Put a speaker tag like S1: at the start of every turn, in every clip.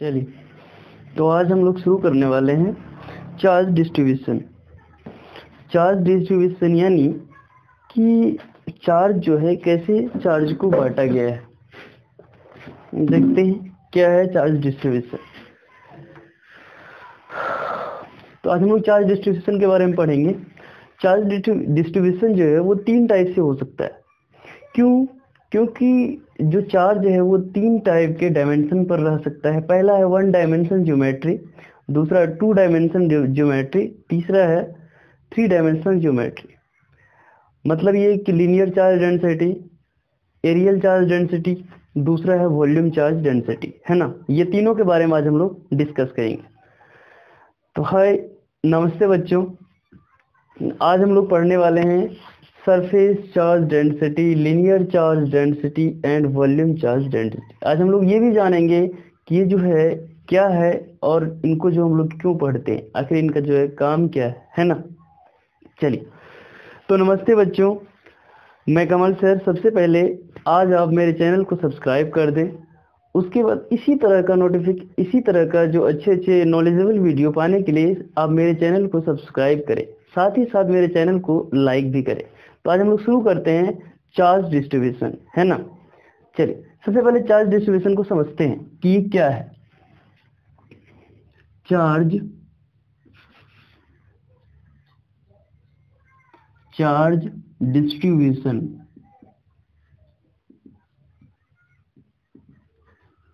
S1: चलिए, तो आज हम लोग शुरू करने वाले हैं चार्ज डिस्ट्रीब्यूशन। चार्ज डिस्ट्रीब्यूशन यानी कि चार्ज जो है कैसे चार्ज को बांटा गया है। देखते हैं क्या है चार्ज डिस्ट्रीब्यूशन। तो आज हम लोग चार्ज डिस्ट्रीब्यूशन के बारे में पढ़ेंगे। चार्ज डिस्ट्रीब्यूशन जो है वो 3 टाइप से हो सकता है। क्यों? क्योंकि जो चार्ज है वो 3 टाइप के डायमेंशन पर रह सकता है। पहला है 1 डायमेंशन ज्योमेट्री, दूसरा 2 डायमेंशन ज्योमेट्री, तीसरा है 3 डायमेंशन ज्योमेट्री। मतलब ये कि linear charge density, areal charge density, दूसरा है वॉल्यूम चार्ज डेंसिटी, है ना। ये तीनों के बारे में आज हम लोग डिस्कस करेंगे। तो हाय, नमस्ते बच्चों। आज हम लोग पढ़ने वाले हैं surface charge density, linear charge density and volume charge density. आज हम लोग ये भी जानेंगे कि ये जो है क्या है और इनको जो हम लोग क्यों पढ़ते हैं, आखिर इनका जो है काम क्या है ना। चलिए, तो नमस्ते बच्चों, मैं कमल सर। सबसे पहले आज आप मेरे चैनल को सब्सक्राइब कर दें। उसके बाद इसी तरह का जो अच्छे नॉलेजेबल वीडियो पाने के लिए आप मेरे चैनल को सब्सक्राइब करें, साथ ही साथ मेरे चैनल को लाइक भी करें। तो आज हम लोग शुरू करते हैं चार्ज डिस्ट्रीब्यूशन, है ना। चलिए, सबसे पहले चार्ज डिस्ट्रीब्यूशन को समझते हैं कि ये क्या है। Charge distribution.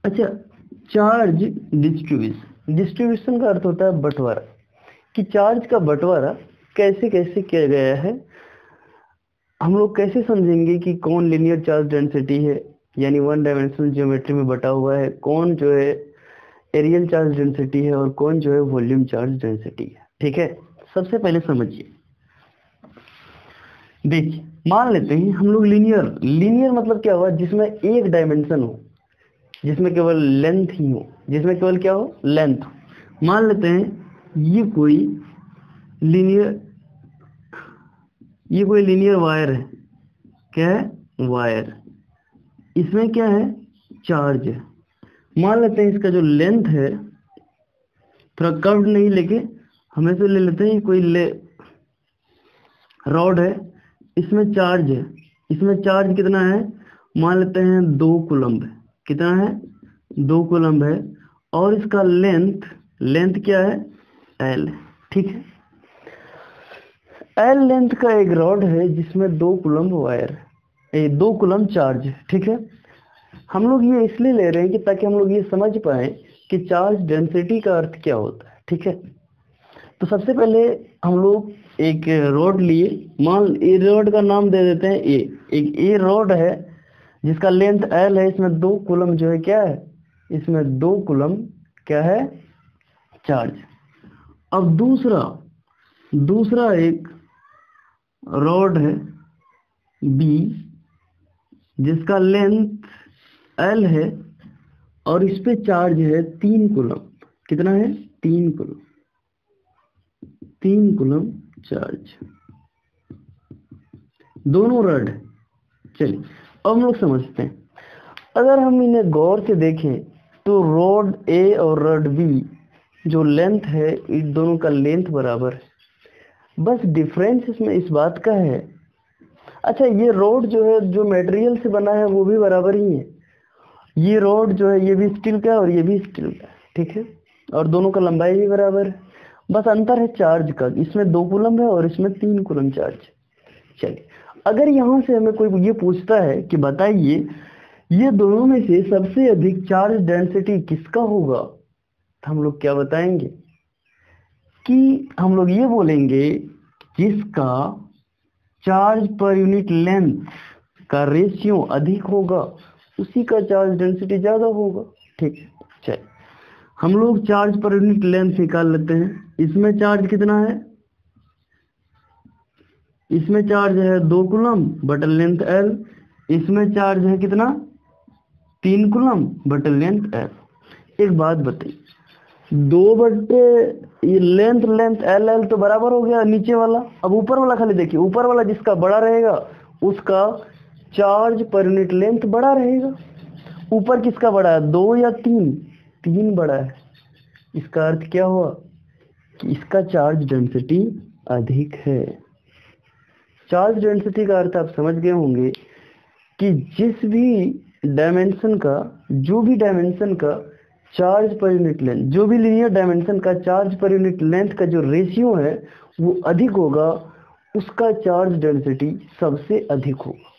S1: अच्छा, चार्ज डिस्ट्रीब्यूशन का अर्थ होता है बंटवारा, कि चार्ज का बंटवारा कैसे कैसे किया गया है। हम लोग कैसे समझेंगे कि कौन लीनियर चार्ज डेंसिटी है, यानी 1 डायमेंशनल ज्योमेट्री में बटा हुआ है, कौन जो है एरियल चार्ज डेंसिटी है और कौन जो है वॉल्यूम चार्ज डेंसिटी है। ठीक है, सबसे पहले समझिए। देखिए, मान लेते हैं हम लोग लीनियर मतलब क्या हुआ, जिसमें एक डायमेंशन हो, जिसमें केवल लेंथ ही हो, जिसमें केवल क्या हो, लेंथ हो। मान लेते हैं ये कोई लीनियर वायर है। क्या है? वायर। इसमें क्या है? चार्ज है। मान लेते हैं इसका जो लेंथ है, थोड़ा कर्व्ड नहीं लेके हमेशा ले लेते हैं, कोई रॉड है, इसमें चार्ज है। इसमें चार्ज कितना है? मान लेते हैं 2 कूलम्ब है। कितना है? 2 कूलम्ब है। और इसका लेंथ क्या है? L। ठीक है, L लेंथ का एक रॉड है जिसमें 2 कूलम्ब वायर, 2 कूलम्ब चार्ज। ठीक है, हम लोग ये इसलिए ले रहे हैं कि ताकि हम लोग ये समझ पाए कि चार्ज डेंसिटी का अर्थ क्या होता है। ठीक है, तो सबसे पहले हम लोग एक रॉड लिए, ये रॉड का नाम दे देते हैं ए। एक ए रॉड है जिसका लेंथ L है, इसमें 2 कूलम्ब जो है क्या है, इसमें 2 कूलम्ब क्या है, चार्ज। अब दूसरा एक रॉड है B, जिसका लेंथ L है और इस पे चार्ज है 3 कूलम्ब। कितना है? 3 कूलम्ब। 3 कूलम्ब चार्ज, दोनों रॉड है। चलिए, अब हम लोग समझते हैं। अगर हम इन्हें गौर से देखें तो रॉड A और रॉड B जो लेंथ है, इन दोनों का लेंथ बराबर है, बस डिफरेंस इसमें इस बात का है। अच्छा, ये रॉड जो है, जो मटेरियल से बना है वो भी बराबर ही है। ये रॉड जो है ये भी स्टील का है और ये भी स्टील का है। ठीक है, और दोनों का लंबाई भी बराबर है, बस अंतर है चार्ज का। इसमें 2 कूलम्ब है और इसमें 3 कूलम्ब चार्ज। चलिए, अगर यहाँ से हमें कोई ये पूछता है कि बताइए ये दोनों में से सबसे अधिक चार्ज डेंसिटी किसका होगा, तो हम लोग क्या बताएंगे कि हम लोग ये बोलेंगे जिसका चार्ज पर यूनिट लेंथ का रेशियो अधिक होगा उसी का चार्ज डेंसिटी ज्यादा होगा। ठीक है, चलिए हम लोग चार्ज पर यूनिट लेंथ निकाल लेते हैं। इसमें चार्ज कितना है? इसमें चार्ज है 2 कूलम्ब बटा लेंथ L। इसमें चार्ज है कितना? 3 कूलम्ब बटा लेंथ L। एक बात बताइए, 2 बटे ये लेंथ L तो बराबर हो गया नीचे वाला। अब ऊपर वाला खाली देखिए, ऊपर वाला जिसका बड़ा रहेगा उसका चार्ज पर यूनिट लेंथ बड़ा रहेगा। ऊपर किसका बड़ा है? 2 या 3? 3 बड़ा है, इसका अर्थ क्या हुआ कि इसका चार्ज डेंसिटी अधिक है। चार्ज डेंसिटी का अर्थ आप समझ गए होंगे कि जिस भी डायमेंशन का, जो भी डायमेंशन का चार्ज पर यूनिट लेंथ, जो भी लीनियर डायमेंशन का चार्ज पर यूनिट लेंथ का जो रेशियो है वो अधिक होगा, उसका चार्ज डेंसिटी सबसे अधिक होगा।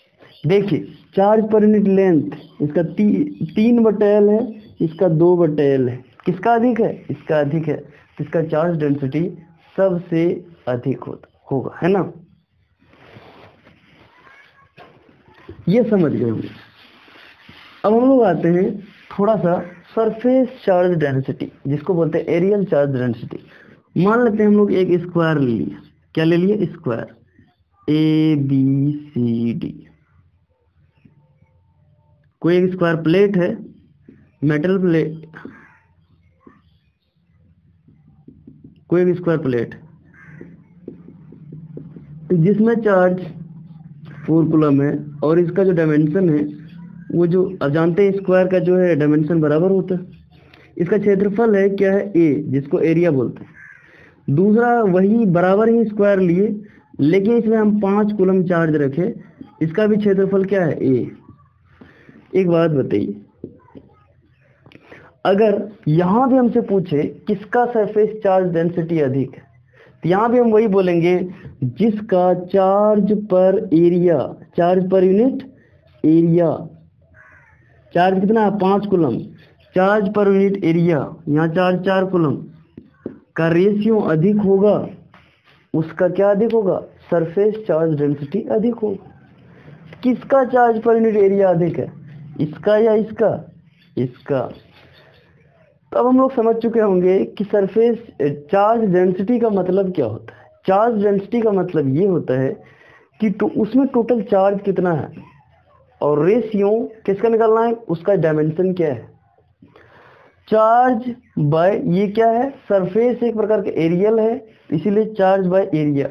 S1: देखिए चार्ज पर यूनिट लेंथ इसका 3/L है, इसका 2/L है, किसका अधिक है? इसका अधिक है, इसका चार्ज डेंसिटी सबसे अधिक होगा, है ना? ये समझ गए होंगे। अब हम लोग आते हैं थोड़ा सा सरफेस चार्ज डेंसिटी, जिसको बोलते हैं एरियल चार्ज डेंसिटी। मान लेते हैं हम लोग एक स्क्वायर ले लिए। क्या ले लिए? Square ABCD। कोई एक स्क्वायर प्लेट है, मेटल प्लेट, कोई एक स्क्वायर प्लेट जिसमें चार्ज 4 कूलम है और इसका जो डायमेंशन है वो, जो आप जानते हैं स्क्वायर का जो है डायमेंशन बराबर होता है। इसका क्षेत्रफल है क्या है? A, जिसको एरिया बोलते हैं। दूसरा वही बराबर ही स्क्वायर लिए, लेकिन इसमें हम 5 कूलम चार्ज रखे, इसका भी क्षेत्रफल क्या है? A। एक बात बताइए, अगर यहां भी हमसे पूछे किसका सरफेस चार्ज डेंसिटी अधिक है, तो यहां भी हम वही बोलेंगे जिसका चार्ज पर area, charge per unit area, charge कितना है? 5 coulomb, charge per unit area, यहाँ चार्ज 4 कूलम का रेशियो अधिक होगा, उसका क्या अधिक होगा? सरफेस चार्ज डेंसिटी अधिक होगा। किसका चार्ज पर यूनिट एरिया अधिक है? इसका या इसका? इसका। तो अब हम लोग समझ चुके होंगे कि सरफेस चार्ज डेंसिटी का मतलब क्या होता है। चार्ज डेंसिटी का मतलब ये होता है कि तो उसमें टोटल चार्ज कितना है और रेशियो किसका निकालना है, उसका डायमेंशन क्या है। चार्ज बाय, ये क्या है? सरफेस एक प्रकार का एरियल है, इसीलिए चार्ज बाय एरिया,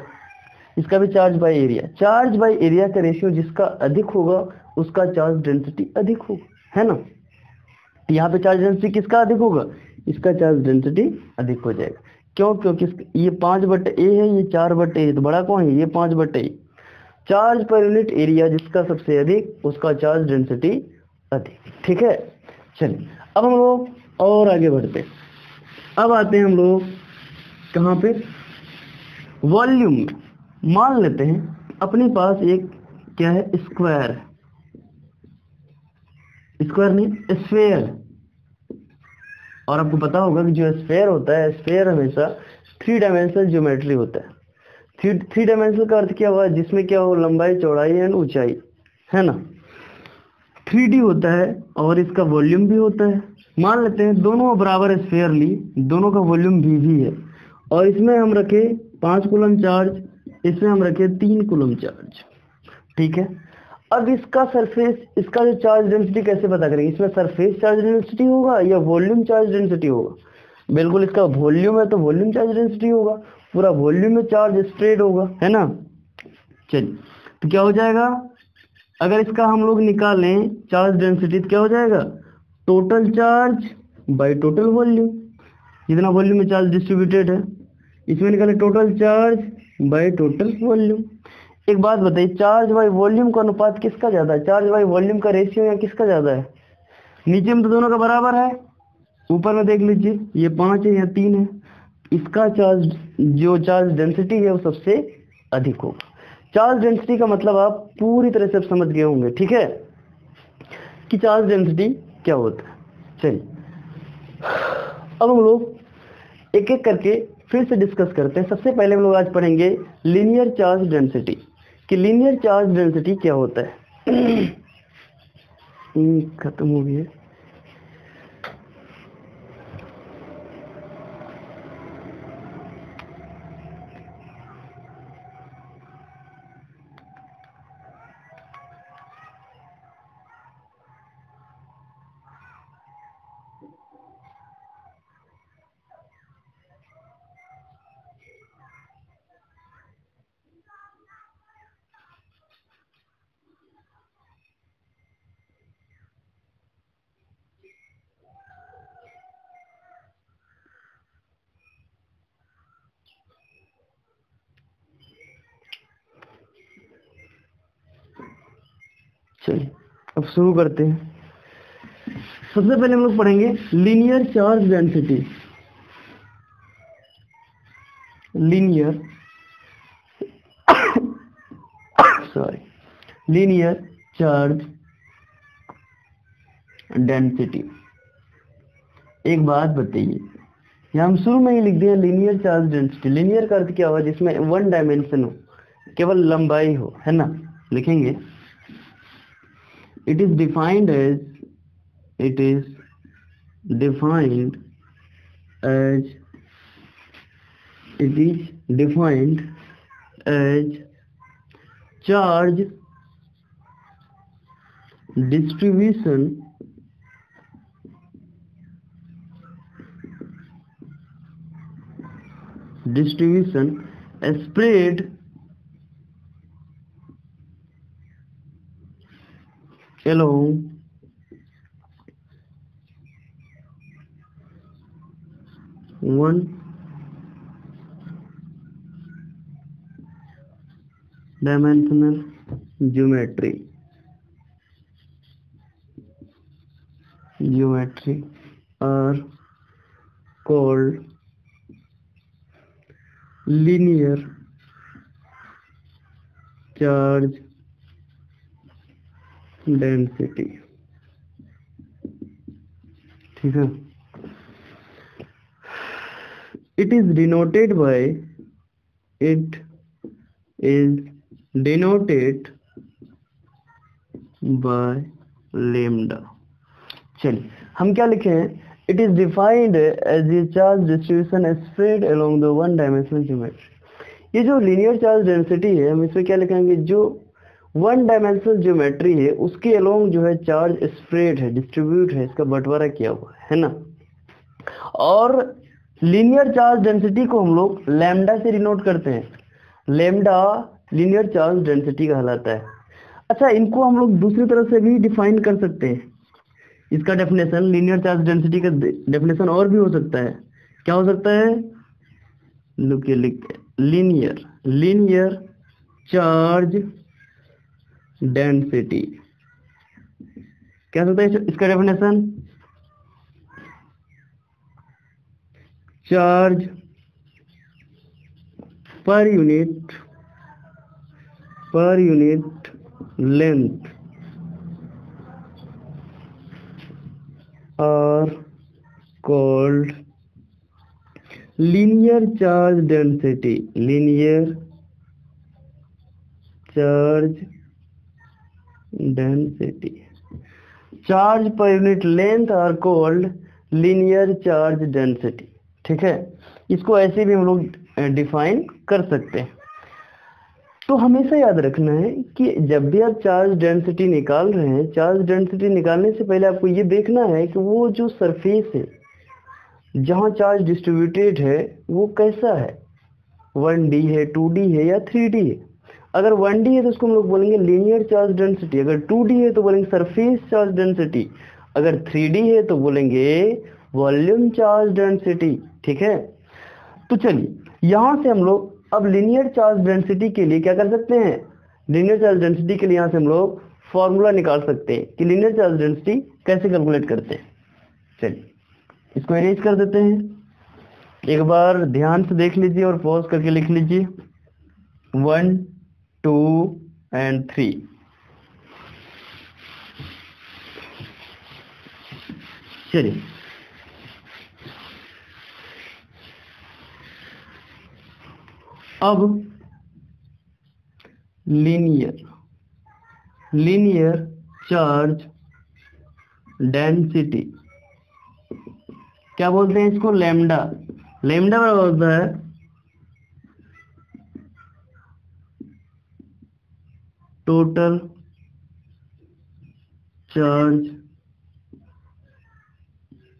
S1: इसका भी charge by area. Charge by area का रेशियो जिसका अधिक होगा उसका चार्ज डेंसिटी अधिक होगा, है ना? यहाँ पे चार्ज डेंसिटी किसका अधिक होगा? इसका चार्ज डेंसिटी अधिक हो जाएगा। क्यों? क्योंकि ये 5/A है, ये 4/A, तो बड़ा कौन है? ये 5/A। Charge per unit area जिसका सबसे अधिक, उसका चार्ज डेंसिटी अधिक। ठीक है, चलिए अब हम लोग और आगे बढ़ते हैं। अब आते हैं हम लोग कहाँ पे? वॉल्यूम में। मान लेते हैं अपने पास एक क्या है? स्क्वायर, स्क्वायर नहीं स्फेयर। और आपको पता होगा कि जो स्फेयर होता है, स्फेयर हमेशा 3 डायमेंशनल ज्योमेट्री होता है। 3 डायमेंशनल का अर्थ क्या हुआ? जिसमें क्या हो? लंबाई, चौड़ाई एंड ऊंचाई, है ना? 3D होता है और इसका वॉल्यूम भी होता है। मान लेते हैं दोनों बराबर स्फेयर ली, दोनों का वॉल्यूम भी है, और इसमें हम रखे 5 कूलम चार्ज, इसमें हम रखे 3 कूलम चार्ज। ठीक है, अब इसका सरफेस, इसका जो चार्ज डेंसिटी कैसे पता करेंगे? इसमें सरफेस चार्ज डेंसिटी होगा या वॉल्यूम चार्ज डेंसिटी होगा? बिल्कुल, इसका वॉल्यूम है तो वॉल्यूम चार्ज डेंसिटी होगा, पूरा वॉल्यूम में चार्ज स्प्रेड होगा, है ना? चलिए, तो क्या हो जाएगा? अगर इसका हम लोग निकालें चार्ज डेंसिटी तो क्या हो जाएगा? Total charge by total volume, जितना वॉल्यूम में चार्ज डिस्ट्रीब्यूटेड है, इसमें निकाले total charge by total volume. एक बात बताइए, चार्ज बाय वॉल्यूम का अनुपात किसका ज्यादा है? चार्ज बाय वॉल्यूम का रेशियो या किसका ज्यादा है? नीचे में तो दोनों का बराबर है, ऊपर में देख लीजिए ये 5 है या 3 है, इसका चार्ज, जो चार्ज डेंसिटी है वो सबसे अधिक होगा। चार्ज डेंसिटी का मतलब आप पूरी तरह से समझ गए होंगे, ठीक है, कि चार्ज डेंसिटी क्या होता है। चलिए अब हम लोग एक एक करके फिर से डिस्कस करते हैं। सबसे पहले हम लोग आज पढ़ेंगे लीनियर चार्ज डेंसिटी, कि लीनियर चार्ज डेंसिटी क्या होता है। खत्म हो गया। चलिए अब शुरू करते हैं। सबसे पहले हम लोग पढ़ेंगे linear charge density. Linear charge density. एक बात बताइए, यहाँ हम शुरू में ही लिख दिया लीनियर चार्ज डेंसिटी। लीनियर का अर्थ क्या हुआ? जिसमें वन डायमेंशन हो, केवल लंबाई हो, है ना। लिखेंगे it is defined as charge distribution spread along one dimensional geometry are called linear charge density। ठीक है। It is denoted by lambda। चलिए हम क्या लिखे हैं? It is defined as a charge distribution spread along the one dimensional geometry. ये जो linear charge density है, हम इसमें क्या लिखेंगे? जो वन डायमेंशनल ज्योमेट्री है उसके अलोंग जो है चार्ज स्प्रेड है, डिस्ट्रीब्यूट है, इसका बंटवारा किया हुआ है ना। और लीनियर चार्ज डेंसिटी को हम लोग लैम्डा से डिनोट करते हैं। लैम्डा लीनियर चार्ज डेंसिटी कहलाता है। अच्छा, इनको हम लोग दूसरी तरह से भी डिफाइन कर सकते हैं। इसका डेफिनेशन, लीनियर चार्ज डेंसिटी का डेफिनेशन और भी हो सकता है। क्या हो सकता है? लिखते लीनियर चार्ज डेंसिटी क्या होता है? इसका definition, charge per unit length are called linear charge density। Charge per unit length are called linear charge density. ठीक है, इसको ऐसे भी हम लोग डिफाइन कर सकते हैं। तो हमेशा याद रखना है कि जब भी आप चार्ज डेंसिटी निकाल रहे हैं, चार्ज डेंसिटी निकालने से पहले आपको ये देखना है कि वो जो सरफेस है जहाँ चार्ज डिस्ट्रीब्यूटेड है वो कैसा है, 1D है, 2D है या 3D है। अगर 1D है तो उसको हम लोग बोलेंगे लीनियर चार्ज डेंसिटी, अगर 2D है तो बोलेंगे सरफेस चार्ज डेंसिटी, अगर 3D है तो बोलेंगे वॉल्यूम चार्ज डेंसिटी। ठीक है, तो चलिए यहाँ से हम लोग अब लीनियर चार्ज डेंसिटी के लिए क्या कर सकते हैं? लीनियर चार्ज डेंसिटी के लिए यहाँ से हम लोग फॉर्मूला निकाल सकते हैं कि लीनियर चार्ज डेंसिटी कैसे कैलकुलेट करते हैं। चलिए इसको अरेंज कर देते हैं। एक बार ध्यान से देख लीजिए और पॉज करके लिख लीजिए 1 2 and 3। चलिए अब लीनियर चार्ज डेंसिटी क्या बोलते हैं इसको? लैम्डा। लैम्डा बराबर होता है total charge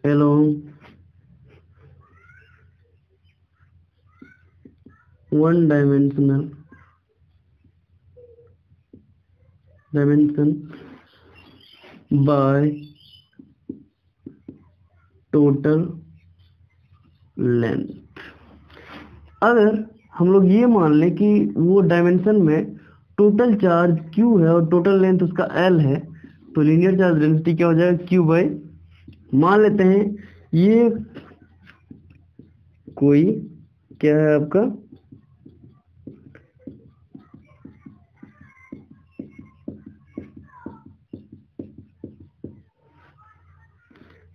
S1: along one dimension by total length। अगर हम लोग ये मान लें कि वो डायमेंशन में टोटल चार्ज Q है और टोटल लेंथ उसका L है, तो लीनियर चार्ज डेंसिटी क्या हो जाएगा, Q बाई, मान लेते हैं ये कोई क्या है आपका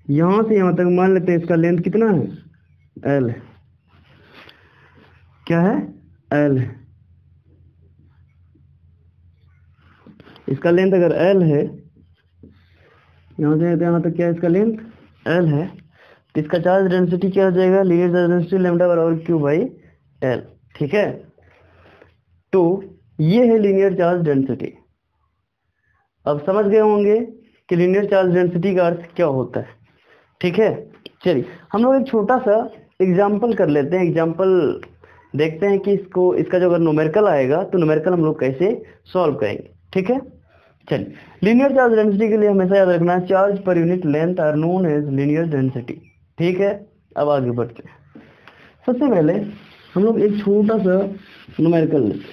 S1: यहां से यहां तक मान लेते हैं इसका लेंथ कितना है, L है, क्या है, L है। इसका लेंथ अगर L है, यहां से यहां तक क्या है, इसका लेंथ L है, तो इसका चार्ज डेंसिटी क्या हो जाएगा, लीनियर चार्ज डेंसिटी लैम्डा बराबर Q बाई L। ठीक है, तो ये है लीनियर चार्ज डेंसिटी। अब समझ गए होंगे कि लीनियर चार्ज डेंसिटी का अर्थ क्या होता है। ठीक है, चलिए हम लोग एक छोटा सा एग्जाम्पल कर लेते हैं। एग्जाम्पल देखते हैं कि इसका जो अगर न्यूमेरिकल आएगा तो न्यूमेरिकल हम लोग कैसे सॉल्व करेंगे। ठीक है, चलिए लीनियर चार्ज डेंसिटी के लिए हमेशा याद रखना है charge per unit length are known as linear density. ठीक है, अब आगे बढ़ते हैं। सबसे पहले हम लोग एक छोटा सा न्यूमेरिकल लेते हैं।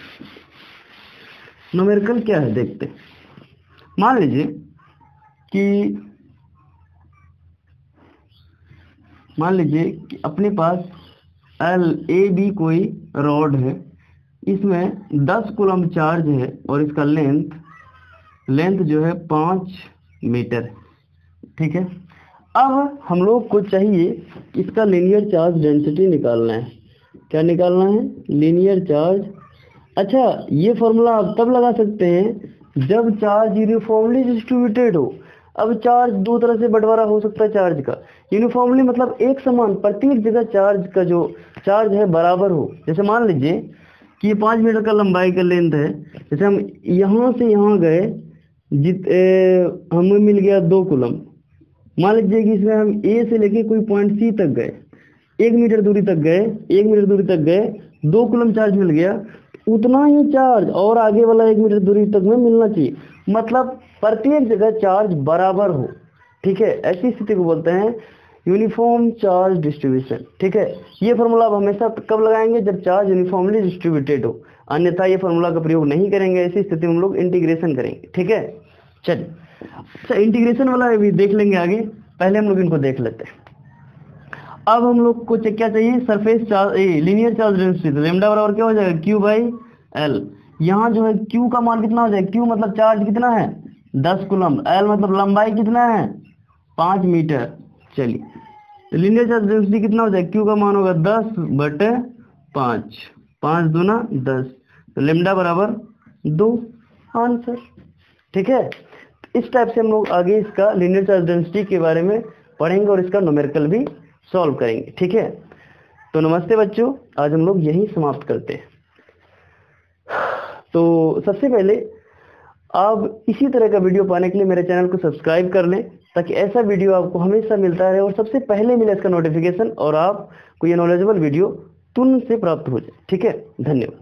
S1: न्यूमेरिकल क्या है देखते हैं। मान लीजिए कि अपने पास LAB कोई रॉड है, इसमें 10 कूलम चार्ज है और इसका लेंथ जो है 5 मीटर है। ठीक है, अब हम लोग को चाहिए इसका लीनियर चार्ज डेंसिटी निकालना है। क्या निकालना है, लीनियर चार्ज। अच्छा, ये फॉर्मूला आप तब लगा सकते हैं जब चार्ज यूनिफॉर्मली डिस्ट्रीब्यूटेड हो। अब चार्ज दो तरह से बंटवारा हो सकता है चार्ज का। यूनिफॉर्मली मतलब एक समान, प्रत्येक जगह चार्ज का जो चार्ज है बराबर हो। जैसे मान लीजिए कि ये 5 मीटर का लंबाई का लेंथ है, जैसे हम यहाँ से यहाँ गए, हमें मिल गया 2 कूलम। मान लीजिए कि इसमें हम A से लेके कोई पॉइंट C तक गए, 1 मीटर दूरी तक गए, 2 कूलम चार्ज मिल गया। उतना ही चार्ज और आगे वाला 1 मीटर दूरी तक में मिलना चाहिए, मतलब प्रत्येक जगह चार्ज बराबर हो। ठीक है, ऐसी स्थिति को बोलते हैं यूनिफॉर्म चार्ज डिस्ट्रीब्यूशन। ठीक है, ये फॉर्मूला आप हमेशा कब लगाएंगे, जब चार्ज यूनिफॉर्मली डिस्ट्रीब्यूटेड हो, अन्यथा ये फॉर्मूला का प्रयोग नहीं करेंगे। ऐसी स्थिति में हम लोग इंटीग्रेशन करेंगे। ठीक है, चलिए अच्छा इंटीग्रेशन वाला भी देख लेंगे आगे, पहले हम लोग इनको देख लेते हैं। अब हम लोग को क्या चाहिए, surface charge, linear charge density, lambda बराबर क्या हो जाएगा, Q बाई L। यहाँ जो है Q का मान कितना हो जाएगा, Q मतलब चार्ज कितना है 10 कूलम, L मतलब लंबाई कितना है 5 मीटर। चलिए लीनियर चार्ज डेंसिटी कितना हो जाएगा, Q का मान होगा 10/5, 5 दूना 10, तो लैम्डा बराबर 2, आंसर। ठीक है, इस टाइप से हम लोग आगे इसका लीनियर चार्ज डेंसिटी के बारे में पढ़ेंगे और इसका न्यूमेरिकल भी सॉल्व करेंगे। ठीक है, तो नमस्ते बच्चों, आज हम लोग यही समाप्त करते हैं। तो सबसे पहले आप इसी तरह का वीडियो पाने के लिए मेरे चैनल को सब्सक्राइब कर लें, ताकि ऐसा वीडियो आपको हमेशा मिलता रहे और सबसे पहले मिले इसका नोटिफिकेशन, और आपको ये नॉलेजेबल वीडियो तुरंत से प्राप्त हो जाए। ठीक है, धन्यवाद।